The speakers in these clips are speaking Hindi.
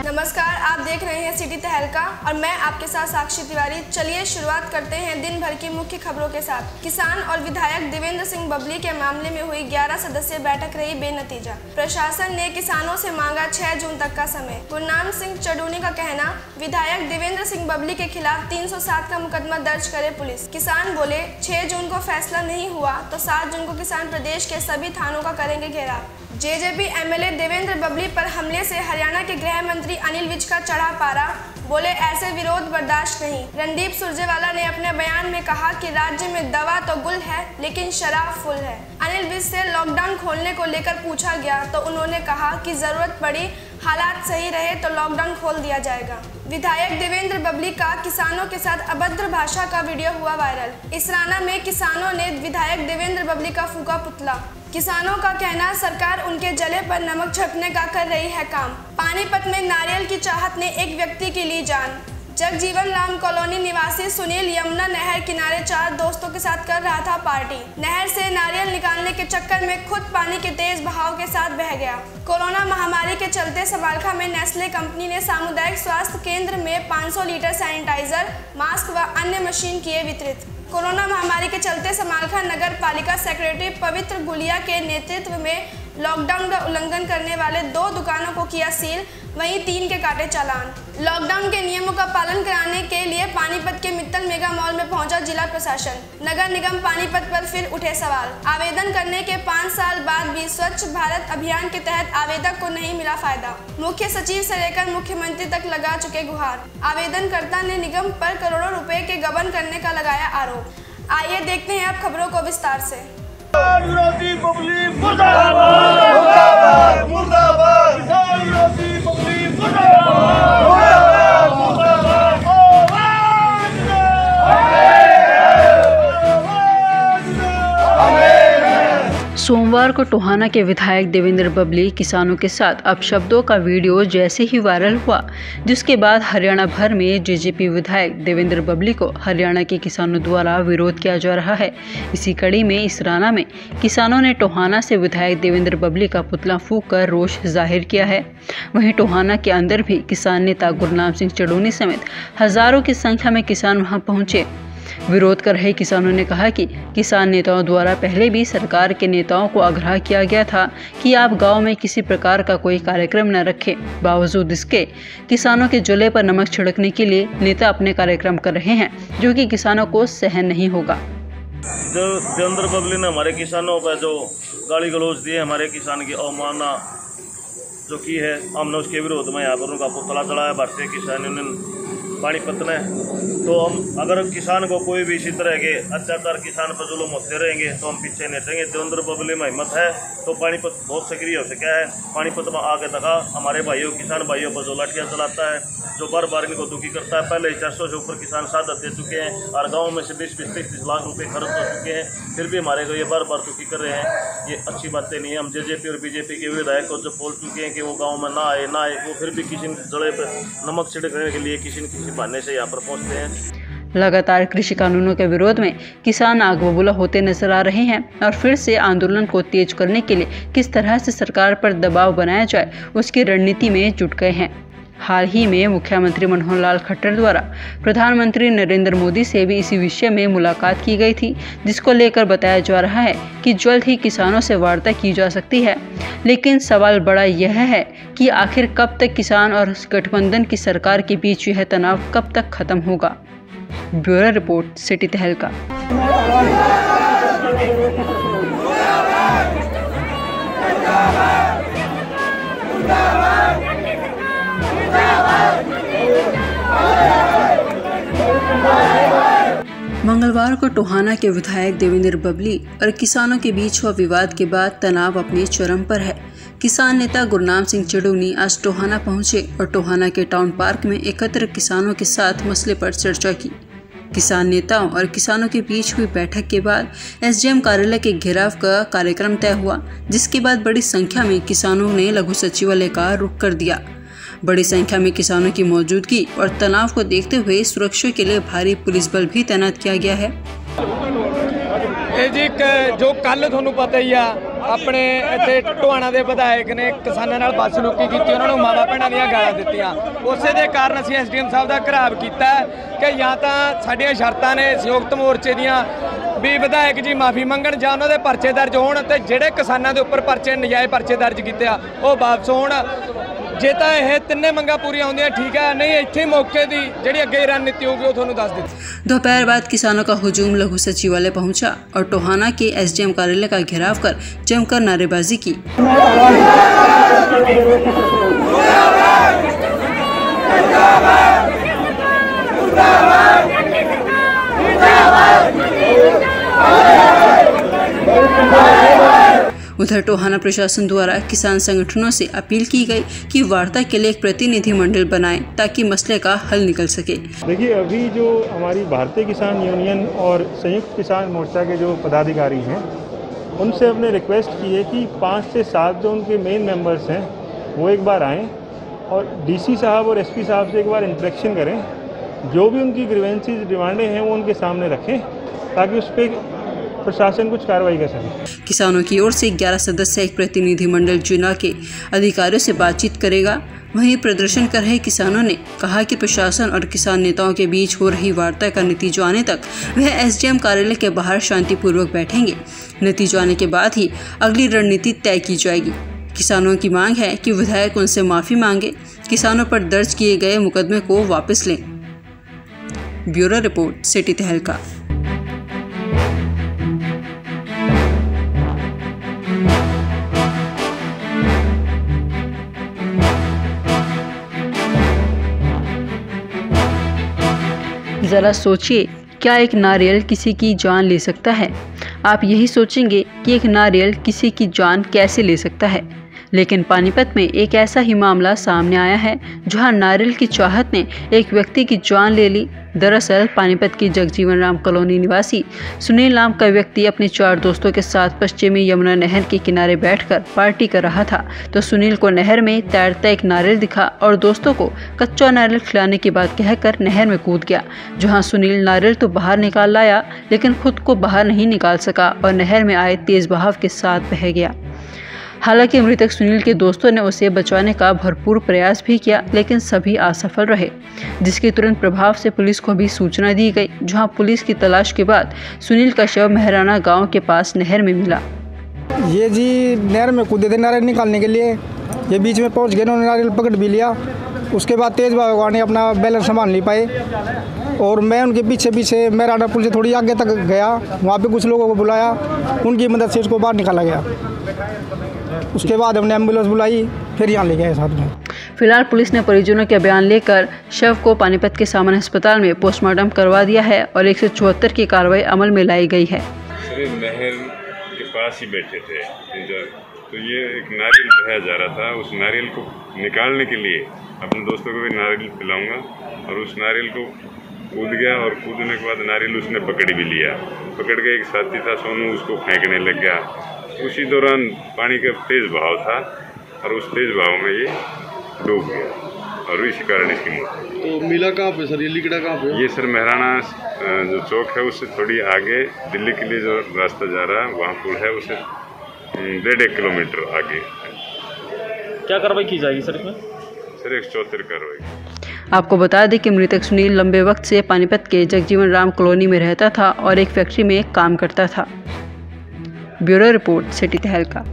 नमस्कार, आप देख रहे हैं सिटी तहलका और मैं आपके साथ साक्षी तिवारी। चलिए शुरुआत करते हैं दिन भर की मुख्य खबरों के साथ। किसान और विधायक देवेंद्र सिंह बबली के मामले में हुई 11 सदस्यीय बैठक रही बेनतीजा। प्रशासन ने किसानों से मांगा 6 जून तक का समय। गुरनाम सिंह चडूनी का कहना, विधायक देवेंद्र सिंह बबली के खिलाफ 307 का मुकदमा दर्ज करे पुलिस। किसान बोले 6 जून को फैसला नहीं हुआ तो 7 जून को किसान प्रदेश के सभी थानों का करेंगे घेराव। जेजेपी एमएलए देवेंद्र बबली पर हमले से हरियाणा के गृह मंत्री अनिल विज का चढ़ा पारा, बोले ऐसे विरोध बर्दाश्त नहीं। रणदीप सुरजेवाला ने अपने बयान में कहा कि राज्य में दवा तो गुल है लेकिन शराब फुल है। अनिल विज से लॉकडाउन खोलने को लेकर पूछा गया तो उन्होंने कहा कि जरूरत पड़ी, हालात सही रहे तो लॉकडाउन खोल दिया जाएगा। विधायक देवेंद्र बबली का किसानों के साथ अभद्र भाषा का वीडियो हुआ वायरल। इसराना में किसानों ने विधायक देवेंद्र बबली का फूका पुतला। किसानों का कहना, सरकार उनके जले पर नमक छिड़कने का कर रही है काम। पानीपत में नारियल की चाहत ने एक व्यक्ति की ली जान। जगजीवन राम कॉलोनी निवासी सुनील यमुना नहर किनारे 4 दोस्तों के साथ कर रहा था पार्टी। नहर से नारियल निकालने के चक्कर में खुद पानी के तेज बहाव के साथ बह गया। कोरोना महामारी के चलते समालखा में नेस्ले कंपनी ने सामुदायिक स्वास्थ्य केंद्र में 500 लीटर सैनिटाइजर, मास्क व अन्य मशीन किए वितरित। कोरोना महामारी के चलते समालखा नगर पालिका सेक्रेटरी पवित्र गुलिया के नेतृत्व में लॉकडाउन का उल्लंघन करने वाले 2 दुकानों को किया सील, वहीं 3 के काटे चालान। लॉकडाउन के नियमों का पालन कराने के लिए पानीपत के मित्तल मेगा मॉल में पहुंचा जिला प्रशासन। नगर निगम पानीपत पर फिर उठे सवाल। आवेदन करने के 5 साल बाद भी स्वच्छ भारत अभियान के तहत आवेदक को नहीं मिला फायदा। मुख्य सचिव से लेकर मुख्यमंत्री तक लगा चुके गुहार। आवेदनकर्ता ने निगम पर करोड़ों रुपए के गबन करने का लगाया आरोप। आइए देखते हैं अब खबरों को विस्तार से। विरोधी बबली मुर्दाबाद, मुर्दाबाद, मुर्दाबाद, किसान विरोधी बबली मुर्दाबाद, मुर्दाबाद, मुर्दाबाद, आवाज दो, सोमवार को टोहाना के विधायक देवेंद्र बबली किसानों के साथ अपशब्दों का वीडियो जैसे ही वायरल हुआ, जिसके बाद हरियाणा भर में जेजेपी विधायक देवेंद्र बबली को हरियाणा के किसानों द्वारा विरोध किया जा रहा है। इसी कड़ी में इसराना में किसानों ने टोहाना से विधायक देवेंद्र बबली का पुतला फूंक कर रोष जाहिर किया है। वहीं टोहाना के अंदर भी किसान नेता गुरनाम सिंह चडूनी समेत हजारों की संख्या में किसान वहां पहुंचे। विरोध कर रहे किसानों ने कहा कि किसान नेताओं द्वारा पहले भी सरकार के नेताओं को आग्रह किया गया था कि आप गांव में किसी प्रकार का कोई कार्यक्रम न रखें। बावजूद इसके किसानों के जले पर नमक छिड़कने के लिए नेता अपने कार्यक्रम कर रहे हैं, जो कि किसानों को सहन नहीं होगा। जो देवेंद्र बबली ने हमारे किसानों पर जो गाली गलौज दिए, हमारे किसान की अवमानना जो की है, हमने उसके विरोध में यहाँ पर उनका पुतला चढ़ाया भारतीय किसान यूनियन पानीपत ने। तो हम अगर किसान को कोई भी इसी तरह के अत्याचार किसान पर जुल्म होते रहेंगे तो हम पीछे नहीं हटेंगे। देवेंद्र बबली में हिम्मत है तो पानीपत बहुत सक्रिय हो सका है। पानीपत में आगे तका हमारे भाइयों किसान भाइयों पर जो लाठियाँ चलाता है, जो बार बार इनको दुखी करता है। पहले 400 से ऊपर किसान शहादत दे चुके हैं और गाँव में से 20-30 लाख रुपये खर्च हो चुके हैं, फिर भी हमारे को ये बार बार दुखी कर रहे हैं। ये अच्छी बातें नहीं है। हम जेजेपी और बीजेपी के विधायक को जो बोल चुके हैं कि वो गाँव में ना आए, वो फिर भी किसी जड़े पर नमक छिड़कने के लिए किसी न किसी बहाने से यहाँ पर पहुँचते हैं। लगातार कृषि कानूनों के विरोध में किसान आग बबूला होते नजर आ रहे हैं और फिर से आंदोलन को तेज करने के लिए किस तरह से सरकार पर दबाव बनाया जाए उसकी रणनीति में जुट गए हैं। हाल ही में मुख्यमंत्री मनोहर लाल खट्टर द्वारा प्रधानमंत्री नरेंद्र मोदी से भी इसी विषय में मुलाकात की गई थी, जिसको लेकर बताया जा रहा है कि जल्द ही किसानों से वार्ता की जा सकती है। लेकिन सवाल बड़ा यह है कि आखिर कब तक किसान और गठबंधन की सरकार के बीच यह तनाव कब तक खत्म होगा। ब्यूरो रिपोर्ट, सिटी तहलका। मंगलवार को टोहाना के विधायक देवेंद्र बबली और किसानों के बीच हुआ विवाद के बाद तनाव अपने चरम पर है। किसान नेता गुरनाम सिंह चडूनी आज टोहाना पहुंचे और टोहाना के टाउन पार्क में एकत्र किसानों के साथ मसले पर चर्चा की। किसान नेताओं और किसानों के बीच हुई बैठक के बाद एसडीएम कार्यालय के घेराव का कार्यक्रम तय हुआ, जिसके बाद बड़ी संख्या में किसानों ने लघु सचिवालय का रुख कर दिया। बड़ी संख्या में किसानों की मौजूदगी और तनाव को देखते हुए सुरक्षा के लिए भारी पुलिस बल भी तैनात किया गया है। ਇਹ ਜੀ ਜੋ ਕੱਲ ਤੁਹਾਨੂੰ ਪਤਾ ਹੀ ਆ ਆਪਣੇ ਇੱਥੇ ਟੋਹਾਣਾ ਦੇ ਵਿਧਾਇਕ ਨੇ ਕਿਸਾਨਾਂ ਨਾਲ ਬਦਸਲੂਕੀ ਕੀਤੀ, ਉਹਨਾਂ ਨੂੰ ਮਾਵਾਂ ਭੈਣਾਂ ਦੀਆਂ ਗਾਲਾਂ ਦਿੱਤੀਆਂ। ਉਸੇ ਦੇ ਕਾਰਨ ਅਸੀਂ ਐਸਡੀਐਮ ਸਾਹਿਬ ਦਾ ਘਰਾਵ ਕੀਤਾ ਕਿ ਜਾਂ ਤਾਂ ਸਾਡੀਆਂ ਸ਼ਰਤਾਂ ਨੇ ਸੰਯੁਕਤ ਮੋਰਚੇ ਦੀਆਂ ਵੀ ਵਿਧਾਇਕ ਜੀ ਮਾਫੀ ਮੰਗਣ ਜਾਂ ਉਹਨਾਂ ਦੇ ਪਰਚੇ ਦਰਜ ਹੋਣ ਤੇ ਜਿਹੜੇ ਕਿਸਾਨਾਂ ਦੇ ਉੱਪਰ ਪਰਚੇ ਨਜਾਇਜ਼ ਪਰਚੇ ਦਰਜ ਕੀਤੇ ਆ ਉਹ ਵਾਪਸ ਹੋਣ। ਜੇ ਤਾਂ ਇਹ ਤਿੰਨੇ ਮੰਗਾਂ पूरी होंगी ठीक है, नहीं इतने मौके की जी अगे रणनीति होगी वो थोड़ा दस दी। दोपहर बाद किसानों का हुजूम लघु सचिवालय पहुंचा और टोहाना के एसडीएम कार्यालय का घेराव कर जमकर नारेबाजी की। उधर टोहाना प्रशासन द्वारा किसान संगठनों से अपील की गई कि वार्ता के लिए एक प्रतिनिधि मंडल बनाएं ताकि मसले का हल निकल सके। देखिए, अभी जो हमारी भारतीय किसान यूनियन और संयुक्त किसान मोर्चा के जो पदाधिकारी हैं उनसे हमने रिक्वेस्ट की है कि 5 से 7 जो उनके मेन मेंबर्स हैं वो एक बार आएँ और डीसी साहब और एसपी साहब से एक बार इंटरेक्शन करें, जो भी उनकी ग्रीवेंसीज डिमांडें हैं वो उनके सामने रखें ताकि उस पर प्रशासन कुछ कार्रवाई कर सके। किसानों की ओर से 11 सदस्य एक प्रतिनिधिमंडल चुना के अधिकारियों से बातचीत करेगा। वहीं प्रदर्शन कर रहे किसानों ने कहा कि प्रशासन और किसान नेताओं के बीच हो रही वार्ता का नतीजा आने तक वह एसडीएम कार्यालय के बाहर शांतिपूर्वक बैठेंगे। नतीजा आने के बाद ही अगली रणनीति तय की जाएगी। किसानों की मांग है कि विधायक उनसे माफी मांगे, किसानों पर दर्ज किए गए मुकदमे को वापस लें। ब्यूरो रिपोर्ट, सिटी तहलका। ज़रा सोचिए, क्या एक नारियल किसी की जान ले सकता है? आप यही सोचेंगे कि एक नारियल किसी की जान कैसे ले सकता है, लेकिन पानीपत में एक ऐसा ही मामला सामने आया है जहां नारियल की चाहत ने एक व्यक्ति की जान ले ली। दरअसल पानीपत की जगजीवन राम कॉलोनी निवासी सुनील नाम का व्यक्ति अपने 4 दोस्तों के साथ पश्चिमी यमुना नहर के किनारे बैठकर पार्टी कर रहा था, तो सुनील को नहर में तैरता एक नारियल दिखा और दोस्तों को कच्चा नारियल खिलाने की बात कहकर नहर में कूद गया, जहां सुनील नारियल तो बाहर निकाल लाया लेकिन खुद को बाहर नहीं निकाल सका और नहर में आए तेज बहाव के साथ बह गया। हालांकि मृतक सुनील के दोस्तों ने उसे बचाने का भरपूर प्रयास भी किया, लेकिन सभी असफल रहे, जिसके तुरंत प्रभाव से पुलिस को भी सूचना दी गई, जहां पुलिस की तलाश के बाद सुनील का शव मेहराना गांव के पास नहर में मिला। ये जी नहर में कूदे थे नारियल निकालने के लिए, ये बीच में पहुंच गए, उन्होंने नारियल पकड़ भी लिया। उसके बाद तेज बहाव ने अपना बैलेंस संभाल नहीं पाए और मैं उनके पीछे पीछे मेहराना पुल से थोड़ी आगे तक गया, वहाँ पे कुछ लोगों को बुलाया, उनकी मदद से उसको बाहर निकाला गया। उसके बाद हमने एम्बुलेंस बुलाई, फिर यहाँ ले गए साथ में। फिलहाल पुलिस ने परिजनों के बयान लेकर शव को पानीपत के सामान्य अस्पताल में पोस्टमार्टम करवा दिया है और 174 की कार्रवाई अमल में लाई गई है। नहर के पास ही बैठे थे तो ये एक नारियल बहाया जा रहा था, उस नारियल को निकालने के लिए अपने दोस्तों को भी नारियल पिलाऊंगा और उस नारियल को कूद गया और कूदने के बाद नारियल उसने पकड़ भी लिया। पकड़ के एक साथी था सोनू, उसको फेंकने लग गया। उसी दौरान पानी का तेज बहाव था और उस तेज बहाव में ये डूब गया और इसी कारण इसकी मौत। तो मिला कहाँ पे सर, ये लिकड़ा कहाँ पे? ये सर मेहराना जो चौक है उससे थोड़ी आगे दिल्ली के लिए जो रास्ता जा रहा है वहाँ पुल है, उससे 1.5 किलोमीटर आगे। क्या कार्रवाई की जाएगी सर इसमें? सर 174 कार्रवाई। आपको बता दें कि मृतक सुनील लंबे वक्त से पानीपत के जगजीवन राम कॉलोनी में रहता था और एक फैक्ट्री में काम करता था। ब्यूरो रिपोर्ट, सिटी तहलका।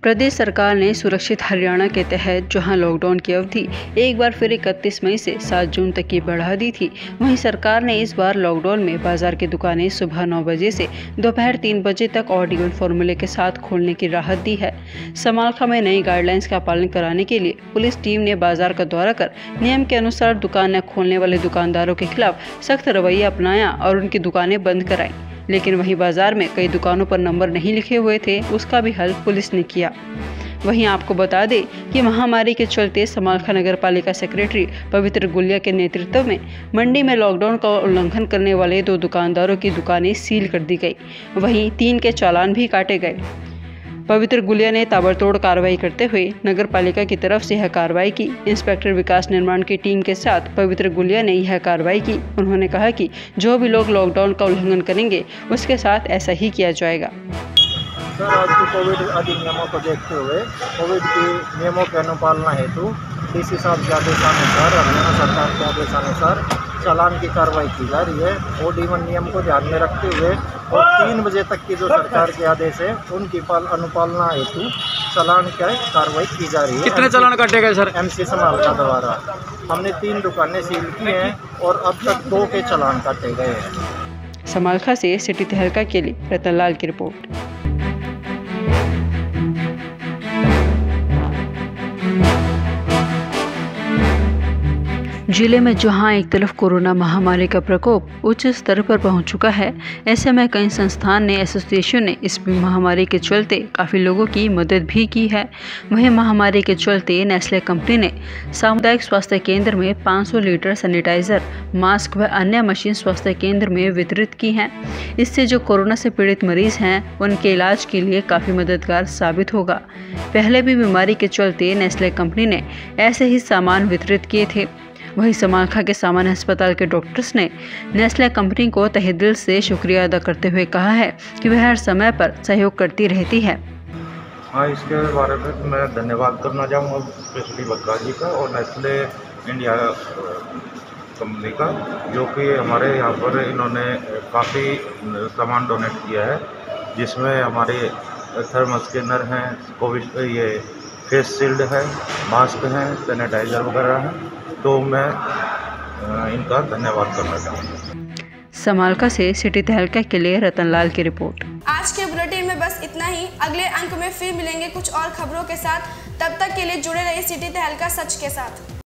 प्रदेश सरकार ने सुरक्षित हरियाणा के तहत जहां लॉकडाउन की अवधि एक बार फिर 31 मई से 7 जून तक की बढ़ा दी थी, वहीं सरकार ने इस बार लॉकडाउन में बाजार की दुकानें सुबह 9 बजे से दोपहर 3 बजे तक ऑड इवन फॉर्मूले के साथ खोलने की राहत दी है। समालखा में नई गाइडलाइंस का पालन कराने के लिए पुलिस टीम ने बाजार का दौरा कर नियम के अनुसार दुकान न खोलने वाले दुकानदारों के खिलाफ सख्त रवैया अपनाया और उनकी दुकानें बंद कराई। लेकिन वहीं बाजार में कई दुकानों पर नंबर नहीं लिखे हुए थे, उसका भी हल पुलिस ने किया। वहीं आपको बता दें कि महामारी के चलते समालखा नगर पालिका सेक्रेटरी पवित्र गुलिया के नेतृत्व में मंडी में लॉकडाउन का उल्लंघन करने वाले 2 दुकानदारों की दुकानें सील कर दी गई। वहीं 3 के चालान भी काटे गए। पवित्र गुलिया ने ताबड़तोड़ कार्रवाई करते हुए नगर पालिका की तरफ से यह कार्रवाई की। इंस्पेक्टर विकास निर्माण की टीम के साथ पवित्र गुलिया ने यह कार्रवाई की। उन्होंने कहा कि जो भी लोग लॉकडाउन का उल्लंघन करेंगे उसके साथ ऐसा ही किया जाएगा। सर, आज की कोविड अधिनियमों को देखते हुए कोविड के नियमों की अनुपालना हेतु डीसी साहब के आदेशानुसार, हरियाणा सरकार के आदेशानुसार चालान की कार्रवाई की जा रही है। OD1 नियम को ध्यान में रखते हुए और 3 बजे तक की जो सरकार के आदेश है उनकी अनुपालना हेतु चालान की कार्रवाई की जा रही है। कितने चालान काटे गए सर? MC समालखा द्वारा हमने 3 दुकानें सील की हैं और अब तक 2 के चालान काटे गए हैं। समालखा से सिटी तहलका के लिए रतनलाल की रिपोर्ट। जिले में जहां एक तरफ कोरोना महामारी का प्रकोप उच्च स्तर पर पहुंच चुका है, ऐसे में कई संस्थान ने, एसोसिएशन ने इस महामारी के चलते काफ़ी लोगों की मदद भी की है। वहीं महामारी के चलते नेस्ले कंपनी ने सामुदायिक स्वास्थ्य केंद्र में 500 लीटर सैनिटाइजर, मास्क व अन्य मशीन स्वास्थ्य केंद्र में वितरित की हैं। इससे जो कोरोना से पीड़ित मरीज हैं उनके इलाज के लिए काफ़ी मददगार साबित होगा। पहले भी बीमारी के चलते नेस्ले कंपनी ने ऐसे ही सामान वितरित किए थे। वहीं समालखा के सामान्य अस्पताल के डॉक्टर्स ने नेस्ले कंपनी को तहे दिल से शुक्रिया अदा करते हुए कहा है कि वह हर समय पर सहयोग करती रहती है। हाँ, इसके बारे में मैं धन्यवाद करना चाहूँगा स्पेशली बत्रा जी का और नेस्ले इंडिया कंपनी का, जो कि हमारे यहाँ पर इन्होंने काफ़ी सामान डोनेट किया है, जिसमें हमारे थर्मल स्कैनर हैं, कोविड ये फेस शील्ड है, मास्क हैं, सैनिटाइज़र वगैरह हैं। तो मैं इनका धन्यवाद करना चाहूँगा। समालखा से सिटी तहलका के लिए रतनलाल की रिपोर्ट। आज के बुलेटिन में बस इतना ही। अगले अंक में फिर मिलेंगे कुछ और खबरों के साथ। तब तक के लिए जुड़े रहिए सिटी तहलका सच के साथ।